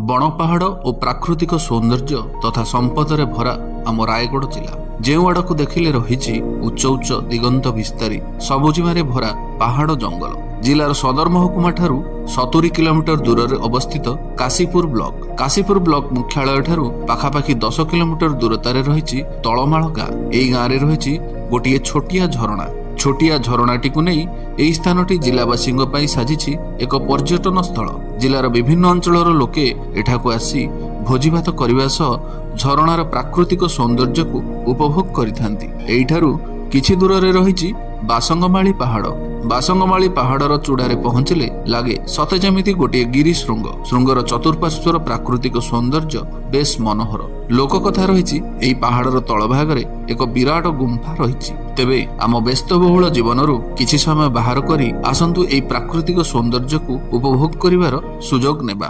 ବଣ ପାହାଡ଼ ଓ ପ୍ରାକୃତିକ ସୌନ୍ଦର୍ଯ୍ୟ ତଥା ସମ୍ପଦରେ ଭରା ଆମ ରାୟଗଡ଼ ଜିଲ୍ଲା। ଯେଉଁ ଆଡ଼କୁ ଦେଖିଲେ ରହିଛି ଉଚ୍ଚ ଉଚ୍ଚ ଦିଗନ୍ତ ବିସ୍ତାରୀ ସବୁଜିମାରେ ଭରା ପାହାଡ଼ ଜଙ୍ଗଲ। ଜିଲ୍ଲାର ସଦର ମହକୁମା ଠାରୁ 70 କିଲୋମିଟର ଦୂରରେ ଅବସ୍ଥିତ କାଶୀପୁର ବ୍ଲକ। କାଶୀପୁର ବ୍ଲକ ମୁଖ୍ୟାଳୟ ଠାରୁ ପାଖାପାଖି 10 କିଲୋମିଟର ଦୂରତାରେ ରହିଛି ତଳମାଳ ଗାଁ। ଏହି ଗାଁରେ ରହିଛି ଗୋଟିଏ ଛୋଟିଆ ଝରଣା। ଛୋଟିଆ ଝରଣାଟିକୁ ନେଇ ଏହି ସ୍ଥାନଟି ଜିଲ୍ଲାବାସୀଙ୍କ ପାଇଁ ସାଜିଛି ଏକ ପର୍ଯ୍ୟଟନ ସ୍ଥଳ। ଜିଲ୍ଲାର ବିଭିନ୍ନ ଅଞ୍ଚଳର ଲୋକେ ଏଠାକୁ ଆସି ଭୋଜିଭାତ କରିବା ସହ ଝରଣାର ପ୍ରାକୃତିକ ସୌନ୍ଦର୍ଯ୍ୟକୁ ଉପଭୋଗ କରିଥାନ୍ତି। ଏଇଠାରୁ କିଛି ଦୂରରେ ରହିଛି ବାସଙ୍ଗମାଳି ପାହାଡ଼। ବାସଙ୍ଗମାଳି ପାହାଡ଼ର ଚୂଡ଼ାରେ ପହଞ୍ଚିଲେ ଲାଗେ ସତେ ଯେମିତି ଗୋଟିଏ ଗିରି ଶୃଙ୍ଗ। ଶୃଙ୍ଗର ଚତୁଃପାର୍ଶ୍ୱର ପ୍ରାକୃତିକ ସୌନ୍ଦର୍ଯ୍ୟ ବେଶ ମନୋହର। ଲୋକକଥା ରହିଛି ଏହି ପାହାଡ଼ର ତଳଭାଗରେ ଏକ ବିରାଟ ଗୁମ୍ଫା ରହିଛି। ତେବେ ଆମ ବ୍ୟସ୍ତବହୁଳ ଜୀବନରୁ କିଛି ସମୟ ବାହାର କରି ଆସନ୍ତୁ ଏହି ପ୍ରାକୃତିକ ସୌନ୍ଦର୍ଯ୍ୟକୁ ଉପଭୋଗ କରିବାର ସୁଯୋଗ ନେବା।